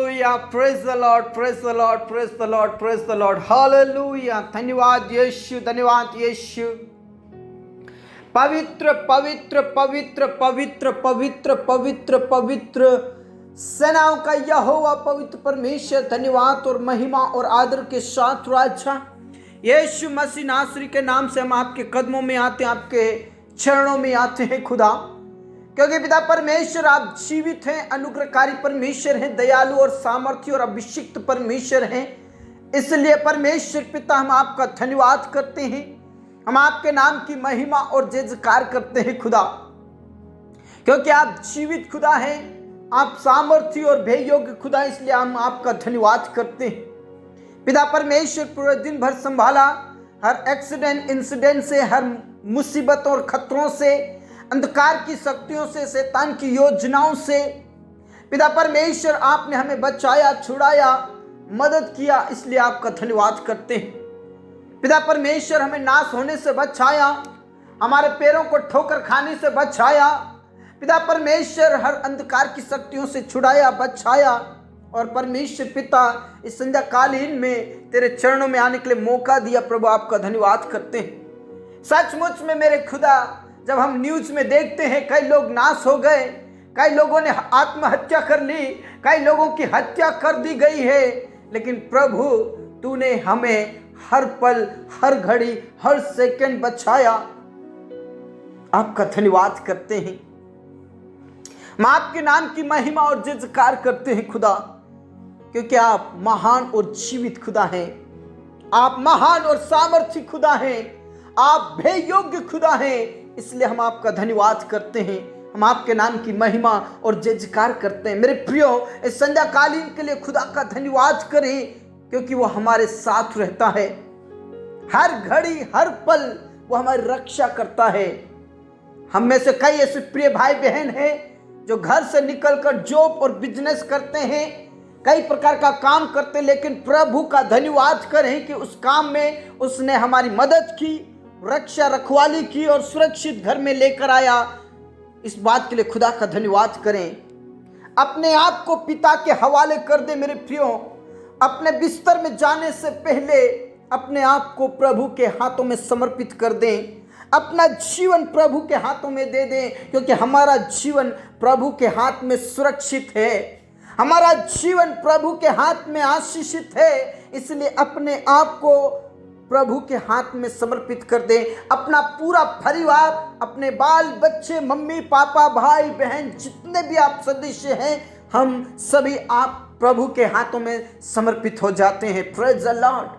Hallelujah, praise the Lord, praise the Lord, praise the Lord, praise the Lord, hallelujah. धन्यवाद यीशु, धन्यवाद यीशु। पवित्र पवित्र पवित्र पवित्र पवित्र पवित्र पवित्र सेनाओं का यहोवा पवित्र परमेश्वर, धन्यवाद और महिमा और आदर के साथ राजा यीशु मसीह नासरी के नाम से हम आपके कदमों में आते हैं, आपके चरणों में आते हैं खुदा, क्योंकि पिता परमेश्वर आप जीवित हैं, अनुग्रहकारी परमेश्वर हैं, दयालु और सामर्थ्य और अभिषिक्त परमेश्वर हैं। इसलिए परमेश्वर पिता हम आपका धन्यवाद करते हैं, हम आपके नाम की महिमा और जय जयकार करते हैं खुदा, क्योंकि आप जीवित खुदा हैं, आप सामर्थ्य और भय योग्य खुदा, इसलिए हम आपका धन्यवाद करते हैं। पिता परमेश्वर पूरे दिन भर संभाला, हर एक्सीडेंट इंसिडेंट से, हर मुसीबतों और खतरों से, अंधकार की शक्तियों से, शैतान की योजनाओं से पिता परमेश्वर आपने हमें बचाया, छुड़ाया, मदद किया, इसलिए आपका धन्यवाद करते हैं। पिता परमेश्वर हमें नाश होने से बचाया, हमारे पैरों को ठोकर खाने से बचाया, पिता परमेश्वर हर अंधकार की शक्तियों से छुड़ाया, बचाया। और परमेश्वर पिता इस संध्या कालीन में तेरे चरणों में आने के लिए मौका दिया, प्रभु आपका धन्यवाद करते हैं। सचमुच में मेरे खुदा, जब हम न्यूज में देखते हैं कई लोग नाश हो गए, कई लोगों ने आत्महत्या कर ली, कई लोगों की हत्या कर दी गई है, लेकिन प्रभु तूने हमें हर पल, हर घड़ी, हर सेकंड बचाया। आपका धन्यवाद करते हैं, हम आपके नाम की महिमा और जय जयकार करते हैं खुदा, क्योंकि आप महान और जीवित खुदा हैं, आप महान और सामर्थ्य खुदा हैं, आप भय योग्य खुदा हैं। इसलिए हम आपका धन्यवाद करते हैं, हम आपके नाम की महिमा और जय जयकार करते हैं। मेरे प्रियो, इस संध्या कालीन के लिए खुदा का धन्यवाद करें, क्योंकि वो हमारे साथ रहता है, हर घड़ी हर पल वो हमारी रक्षा करता है। हम में से कई ऐसे प्रिय भाई बहन हैं जो घर से निकलकर जॉब और बिजनेस करते हैं, कई प्रकार का काम करते, लेकिन प्रभु का धन्यवाद करें कि उस काम में उसने हमारी मदद की, रक्षा रखवाली की और सुरक्षित घर में लेकर आया। इस बात के लिए खुदा का धन्यवाद करें। अपने आप को पिता के हवाले कर दे मेरे प्रियो, अपने बिस्तर में जाने से पहले अपने आप को प्रभु के हाथों में समर्पित कर दें, अपना जीवन प्रभु के हाथों में दे दें, क्योंकि हमारा जीवन प्रभु के हाथ में सुरक्षित है, हमारा जीवन प्रभु के हाथ में आशीषित है। इसलिए अपने आप को प्रभु के हाथ में समर्पित कर दें। अपना पूरा परिवार, अपने बाल बच्चे, मम्मी पापा, भाई बहन, जितने भी आप सदस्य हैं, हम सभी आप प्रभु के हाथों में समर्पित हो जाते हैं। Praise the Lord,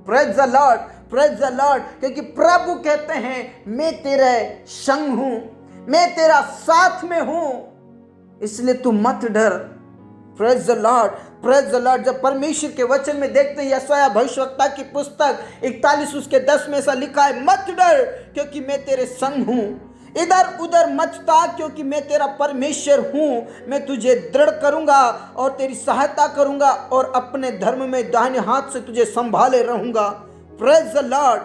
praise the Lord, praise the Lord, क्योंकि प्रभु कहते हैं मैं तेरे संग हूं, मैं तेरा साथ में हूं, इसलिए तू मत डर। Praise the Lord, praise the Lord. जब परमेश्वर के वचन में देखते हैं, यशायाह भविष्यवक्ता की पुस्तक 41 उसके 10 में ऐसा लिखा है, मत डर क्योंकि मैं तेरे संग हूं, इधर उधर मत ताक क्योंकि मैं तेरा परमेश्वर हूं, मैं तुझे दृढ़ करूंगा और तेरी सहायता करूंगा और अपने धर्म में दाहिने हाथ से तुझे संभाले रहूंगा। Praise the Lord,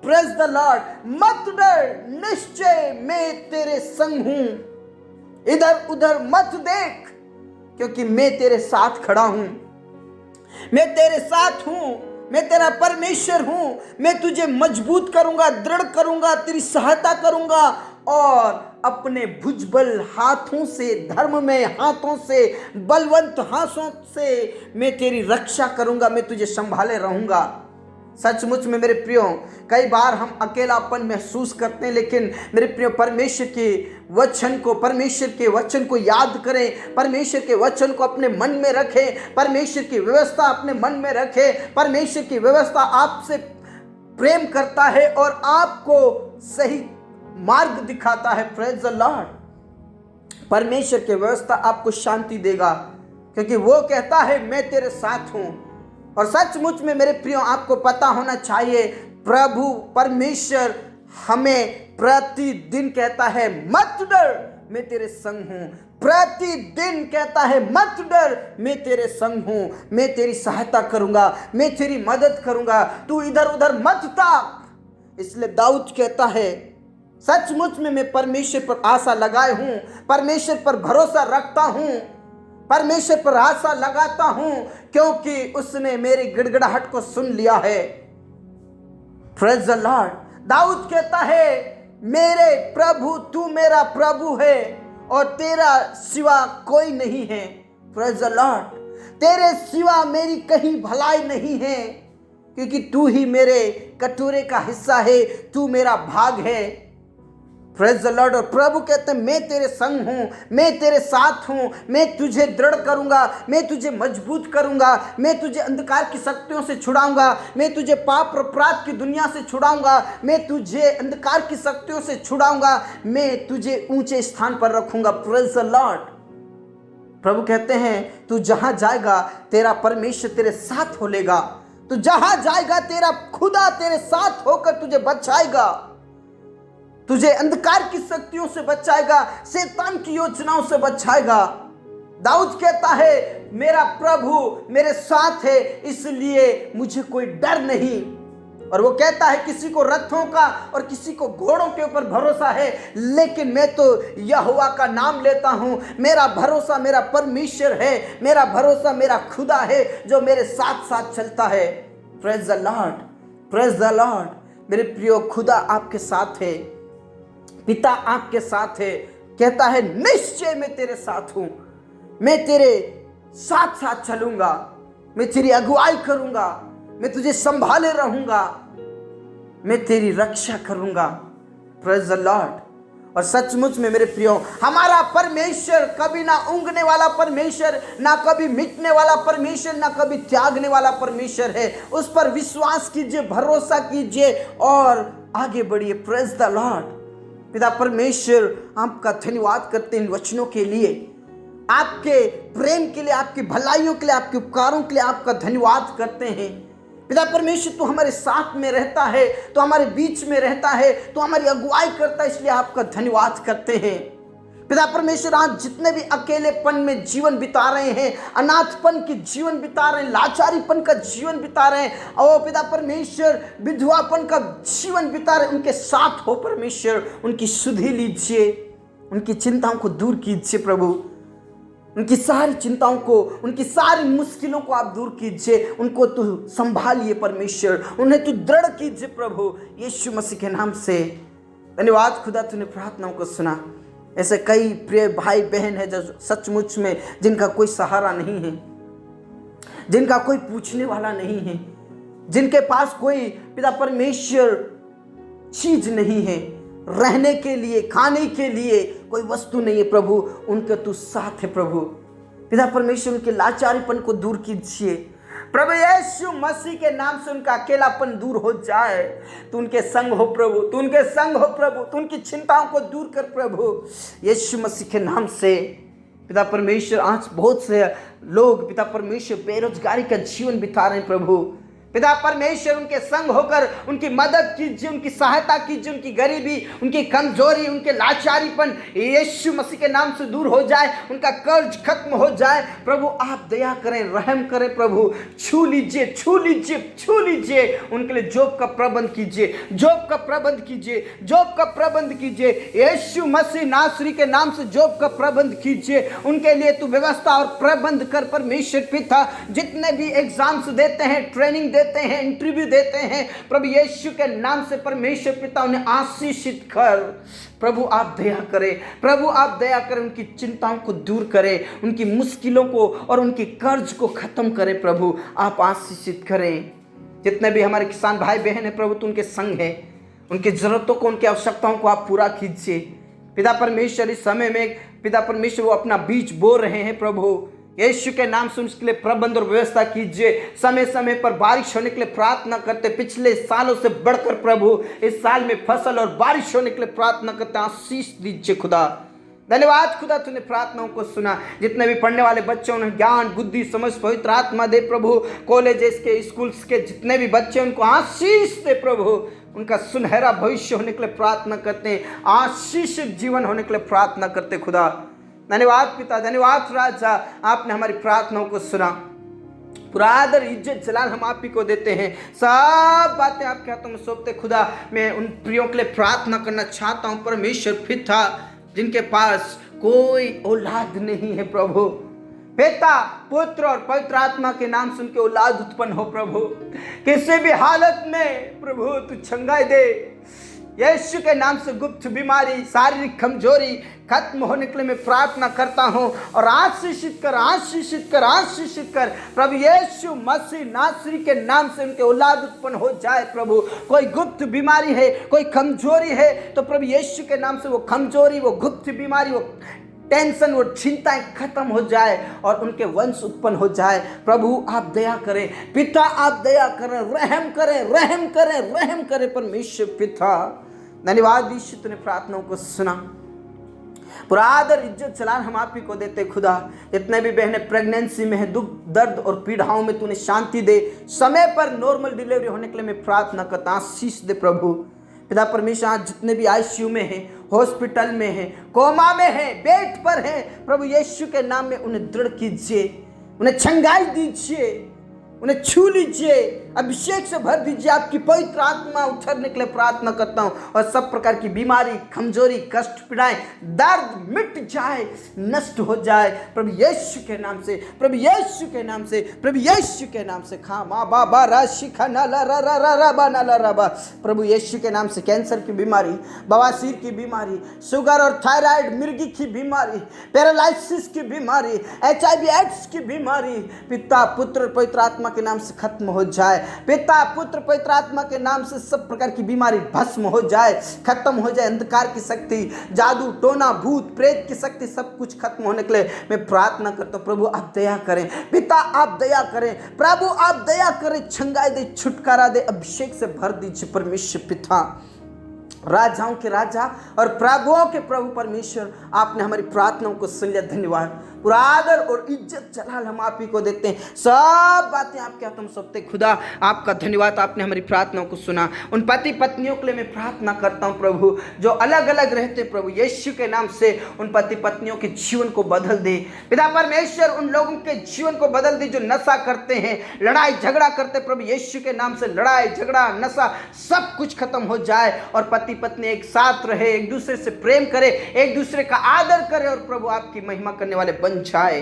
praise the Lord. मत डर, निश्चय मैं तेरे संग हूं, इधर उधर मत देख क्योंकि मैं तेरे साथ खड़ा हूं, मैं तेरे साथ हूं, मैं तेरा परमेश्वर हूं, मैं तुझे मजबूत करूंगा, दृढ़ करूंगा, तेरी सहायता करूंगा और अपने भुजबल हाथों से, धर्म में हाथों से, बलवंत हाथों से मैं तेरी रक्षा करूंगा, मैं तुझे संभाले रहूंगा। सचमुच में मेरे प्रियो, कई बार हम अकेलापन महसूस करते हैं, लेकिन मेरे प्रियो परमेश्वर के वचन को याद करें, परमेश्वर के वचन को अपने मन में रखें, परमेश्वर की व्यवस्था अपने मन में रखें। परमेश्वर की व्यवस्था आपसे प्रेम करता है और आपको सही मार्ग दिखाता है। Praise the Lord. परमेश्वर की व्यवस्था आपको शांति देगा, क्योंकि वो कहता है मैं तेरे साथ हूं। और सचमुच में मेरे प्रियो, आपको पता होना चाहिए, प्रभु परमेश्वर हमें प्रतिदिन कहता है मत डर, मैं तेरे संग हूं। प्रतिदिन कहता है मत डर, मैं तेरे संग हूं, मैं तेरी सहायता करूंगा, मैं तेरी मदद करूंगा, तू इधर उधर मत ताक। इसलिए दाऊद कहता है, सचमुच में मैं परमेश्वर पर आशा लगाए हूं, परमेश्वर पर भरोसा रखता हूं, परमेश्वर पर आशा लगाता हूं क्योंकि उसने मेरी गिड़गिड़ाहट को सुन लिया है। Praise the Lord. दाऊद कहता है, मेरे प्रभु, तू मेरा प्रभु है और तेरा सिवा कोई नहीं है। Praise the Lord. तेरे सिवा मेरी कहीं भलाई नहीं है, क्योंकि तू ही मेरे कटोरे का हिस्सा है, तू मेरा भाग है। Praise the Lord. और प्रभु कहते हैं, मैं तेरे संग हूं, मैं तेरे साथ हूं, मैं तुझे दृढ़ करूंगा, मैं तुझे मजबूत करूंगा, मैं तुझे अंधकार की शक्तियों से छुड़ाऊंगा, मैं तुझे पाप और अपराध की दुनिया से छुड़ाऊंगा, मैं तुझे अंधकार की शक्तियों से छुड़ाऊंगा, मैं तुझे ऊंचे स्थान पर रखूंगा। Praise the Lord. प्रभु कहते हैं, तू जहां जाएगा तेरा परमेश्वर तेरे साथ हो लेगा, तू जहां जाएगा तेरा खुदा तेरे साथ होकर तुझे बचाएगा, तुझे अंधकार की शक्तियों से बचाएगा, शैतान की योजनाओं से बचाएगा। दाऊद कहता है, मेरा प्रभु मेरे साथ है, इसलिए मुझे कोई डर नहीं। और वो कहता है, किसी को रथों का और किसी को घोड़ों के ऊपर भरोसा है, लेकिन मैं तो यहोवा का नाम लेता हूं। मेरा भरोसा मेरा परमेश्वर है, मेरा भरोसा मेरा खुदा है जो मेरे साथ साथ चलता है। Praise the Lord, praise the Lord. मेरे प्रियो, खुदा आपके साथ है, पिता आपके साथ है। कहता है, निश्चय मैं तेरे साथ हूं, मैं तेरे साथ साथ चलूंगा, मैं तेरी अगुवाई करूंगा, मैं तुझे संभाले रहूंगा, मैं तेरी रक्षा करूंगा। Praise the Lord. और सचमुच में मेरे प्रियो, हमारा परमेश्वर कभी ना ऊंघने वाला परमेश्वर, ना कभी मिटने वाला परमेश्वर, ना कभी त्यागने वाला परमेश्वर है। उस पर विश्वास कीजिए, भरोसा कीजिए और आगे बढ़िए। Praise the Lord. पिता परमेश्वर, आपका धन्यवाद करते हैं इन वचनों के लिए, आपके प्रेम के लिए, आपकी भलाइयों के लिए, आपके उपकारों के लिए आपका धन्यवाद करते हैं। पिता परमेश्वर, तू हमारे साथ में रहता है, तो हमारे बीच में रहता है, तो हमारी अगुवाई करता है, इसलिए आपका धन्यवाद करते हैं। पिता परमेश्वर, आज जितने भी अकेलेपन में जीवन बिता रहे हैं, अनाथपन की जीवन बिता रहे हैं, लाचारीपन का जीवन बिता रहे हैं, और पिता परमेश्वर विधवापन का जीवन बिता रहे हैं, उनके साथ हो परमेश्वर, उनकी सुधि लीजिए, उनकी चिंताओं को दूर कीजिए प्रभु, उनकी सारी चिंताओं को, उनकी सारी मुश्किलों को आप दूर कीजिए, उनको तू संभालिए परमेश्वर, उन्हें तू दृढ़ कीजिए प्रभु, यीशु मसीह के नाम से। धन्यवाद खुदा, तूने प्रार्थनाओं को सुना। ऐसे कई प्रिय भाई बहन है जो सचमुच में जिनका कोई सहारा नहीं है, जिनका कोई पूछने वाला नहीं है, जिनके पास कोई पिता परमेश्वर चीज नहीं है, रहने के लिए, खाने के लिए कोई वस्तु नहीं है प्रभु, उनके तू साथ है प्रभु। पिता परमेश्वर, उनके लाचारीपन को दूर कीजिए प्रभु, यीशु मसीह के नाम से उनका अकेलापन दूर हो जाए। तू उनके संग हो प्रभु, तू उनके संग हो प्रभु, तू उनकी चिंताओं को दूर कर प्रभु, यीशु मसीह के नाम से। पिता परमेश्वर, आज बहुत से लोग पिता परमेश्वर बेरोजगारी का जीवन बिता रहे हैं प्रभु। पिता परमेश्वर, उनके संग होकर उनकी मदद कीजिए, उनकी सहायता कीजिए, उनकी गरीबी, उनकी कमजोरी, उनके लाचारीपन यीशु मसीह के नाम से दूर हो जाए, उनका कर्ज खत्म हो जाए प्रभु। आप दया करें, रहम करें प्रभु, छू लीजिए, छू लीजिए, छू लीजिए। उनके लिए जॉब का प्रबंध कीजिए, जॉब का प्रबंध कीजिए, जॉब का प्रबंध कीजिए, यीशु मसीह नासरी के नाम से जॉब का प्रबंध कीजिए। उनके लिए तू व्यवस्था और प्रबंध कर परमेश्वर पिता। जितने भी एग्जाम्स देते हैं, ट्रेनिंग देते हैं, इंटरव्यू देते हैं प्रभु, यीशु के नाम से परमेश्वर पिता उन्हें आशीषित कर प्रभु। आप दया करें प्रभु, आप दया करें, उनकी चिंताओं को दूर करें, उनकी मुश्किलों को और उनके कर्ज को खत्म करें प्रभु। आप आशीषित करें। जितने भी हमारे किसान भाई बहन हैं प्रभु, तो उनके संग है, उनकी जरूरतों को, उनकी आवश्यकताओं को आप पूरा कीजिए पिता परमेश्वर। इस समय में पिता परमेश्वर वो अपना बीज बो रहे हैं प्रभु, यीशु के नाम से उसके लिए प्रबंध और व्यवस्था कीजिए। समय समय पर बारिश होने के लिए प्रार्थना करते, पिछले सालों से बढ़कर प्रभु इस साल में फसल और बारिश होने के लिए प्रार्थना करते। आशीष दीजिए खुदा। धन्यवाद खुदा, तूने प्रार्थनाओं को सुना। जितने भी पढ़ने वाले बच्चे, उन्हें ज्ञान, बुद्धि, समझ, पवित्र आत्मा दे प्रभु। कॉलेजेस के, स्कूल्स के जितने भी बच्चे, उनको आशीष दे प्रभु। उनका सुनहरा भविष्य होने के लिए प्रार्थना करते हैं, आशीषित जीवन होने के लिए प्रार्थना करते खुदा। धन्यवाद पिता, धन्यवाद राजा, आपने हमारी प्रार्थनाओं को सुना। पूरा आदर, इज्जत, जलाल हम आप ही को देते हैं। सब बातें आपके हाथों में सौंपते खुदा। मैं उन प्रियों के लिए प्रार्थना करना चाहता हूँ परमेश्वर पिता, जिनके पास कोई औलाद नहीं है प्रभु। पिता, पुत्र और पवित्र आत्मा के नाम से उनके औलाद उत्पन्न हो प्रभु। किसी भी हालत में प्रभु तू छंगाई दे। यीशु के नाम से गुप्त बीमारी, शारीरिक कमजोरी खत्म होने के लिए मैं प्रार्थना करता हूँ। और आशीषित कर, आशीषित कर, आशीषित कर प्रभु यीशु मसीह नासरी के नाम से उनके औलाद उत्पन्न हो जाए प्रभु। कोई गुप्त बीमारी है, कोई कमजोरी है तो प्रभु यीशु के नाम से वो कमजोरी, वो गुप्त बीमारी, वो टेंशन, वो चिंताएं खत्म हो जाए और उनके वंश उत्पन्न हो जाए। प्रभु आप दया करें, पिता आप दया करें, रहम करें, रहम करें, रहम करें परमेश्वर पिता। धन्यवाद यीशु, तूने प्रार्थनाओं को सुना। पूरा आदर इज्जत चलान हम आप ही को देते खुदा। जितने भी बहनें प्रेगनेंसी में है, दुख दर्द और पीड़ाओं में तूने शांति दे, समय पर नॉर्मल डिलीवरी होने के लिए मैं प्रार्थना करता, आशीष दे प्रभु। पिता परमेश्वर आज जितने भी आईसीयू में है, हॉस्पिटल में है, कोमा में है, बेड पर है, प्रभु यीशु के नाम में उन्हें दृढ़ कीजिए, उन्हें छंगाई दीजिए, उन्हें छू लीजिए, अभिषेक से भर दीजिए। आपकी पवित्र आत्मा उतरने के लिए प्रार्थना करता हूँ और सब प्रकार की बीमारी, कमजोरी, कष्ट, पीड़ाएं, दर्द मिट जाए, नष्ट हो जाए प्रभु यीशु के नाम से, प्रभु यीशु के नाम से, प्रभु यीशु के नाम से। खा मा बा बा राशि खा ना ला रा रा रा रा बा ना ला रा बा। प्रभु यीशु के नाम से कैंसर की बीमारी, बवासीर की बीमारी, शुगर और थायराइड, मिर्गी की बीमारी, पैरालिसिस की बीमारी, HIV एड्स की बीमारी पिता, पुत्र, पवित्र आत्मा के नाम से खत्म हो जाए। पिता, पुत्र, पवित्र आत्मा के नाम से सब प्रकार की बीमारी भस्म हो जाए, खत्म हो जाए। अंधकार की शक्ति, जादू टोना, भूत प्रेत की शक्ति, सब कुछ खत्म होने के लिए मैं प्रार्थना करता हूँ। प्रभु आप दया करें, पिता आप दया करें, प्रभु आप दया करें, छंगाई दे, छुटकारा दे, अभिषेक से भर दीजिए परमेश्वर पिता। राजाओं के राजा और प्रभुओं के प्रभु परमेश्वर, आपने हमारी प्रार्थनाओं को सुन लिया। धन्यवाद, पूरा आदर और इज्जत जलाल हम आप ही को देते हैं। सब बातें आपके हाथों में सौंपते खुदा। आपका धन्यवाद, आपने हमारी प्रार्थनाओं को सुना। उन पति पत्नियों के लिए मैं प्रार्थना करता हूँ प्रभु, जो अलग अलग रहते प्रभु यीशु के नाम से उन पति पत्नियों के जीवन को बदल दे पिता परमेश्वर। उन लोगों के जीवन को बदल दे जो नशा करते हैं, लड़ाई झगड़ा करते प्रभु यीशु के नाम से लड़ाई झगड़ा, नशा सब कुछ खत्म हो जाए और पति पत्नी एक साथ रहे, एक दूसरे से प्रेम करे, एक दूसरे का आदर करे और प्रभु आपकी महिमा करने वाले बन जाए।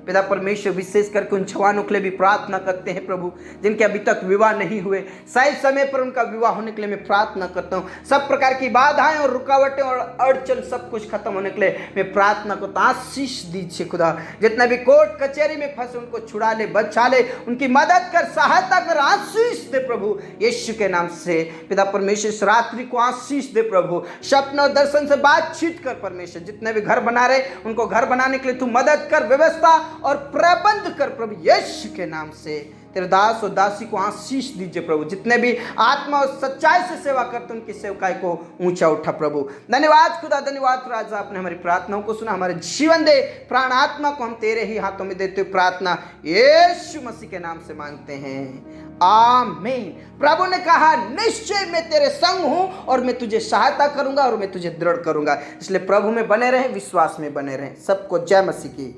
पिता परमेश्वर विशेष करके उन जवानों के लिए भी प्रार्थना करते हैं प्रभु, जिनके अभी तक विवाह नहीं हुए, सही समय पर उनका विवाह होने के लिए मैं प्रार्थना करता हूँ। सब प्रकार की बाधाएं और रुकावटें और अड़चन सब कुछ खत्म होने के लिए मैं प्रार्थना करता हूँ। आशीष दीजिए खुदा। जितना भी कोर्ट कचहरी में फंसे उनको छुड़ा ले, बचा ले, उनकी मदद कर, सहायता कर, आशीष दे प्रभु यीशु के नाम से। पिता परमेश्वर इस रात्रि को आशीष दे प्रभु, स्वप्न और दर्शन से बातचीत कर परमेश्वर। जितने भी घर बना रहे उनको घर बनाने के लिए तू मदद कर, व्यवस्था और प्रबंध कर प्रभु यीशु के नाम से। तेरे दास और दासी को आशीष दीजिए प्रभु। जितने भी आत्मा और सच्चाई से सेवा करते उनकी सेवकाई को ऊंचा उठा प्रभु। धन्यवाद खुदा, धन्यवाद राजा, आपने हमारी प्रार्थनाओं को सुना, हमारे जीवन दे। प्राण आत्मा को हम तेरे ही हाथों में देते हुए प्रार्थना यीशु मसीह के नाम से मांगते हैं, आमीन। प्रभु ने कहा निश्चय मैं तेरे संग हूं और मैं तुझे सहायता करूंगा और मैं तुझे दृढ़ करूंगा। इसलिए प्रभु में बने रहे, विश्वास में बने रहे। सबको जय मसीह की।